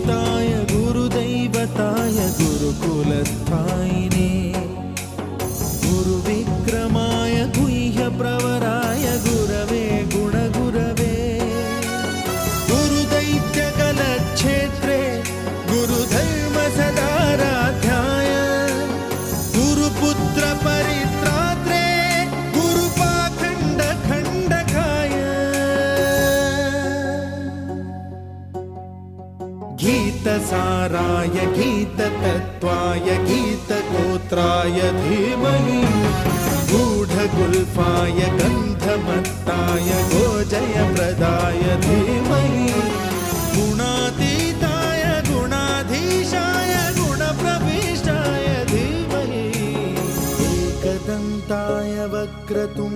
गुरुपूजिताय गुरुदैवताय गुरुकुलस्थायिने गुरुविक्रमाय गुह्यप्रवराय गुरवे गुणगुरवे गुरुदैत्यकलक्षेत्रे गुरुधर्मसदाराध्याय गुरुपुत्रपरित्रात्रे गुरुपाखण्डखण्डकाय गीतसाराय गीततत्त्वाय गीतगोत्राय धीमहि गूढगुल्फाय गन्धमत्ताय गोजयप्रदाय धीमहि गुणातीताय गुणाधीशाय गुणप्रविष्टाय धीमहि एकदन्ताय वक्रतुण्डाय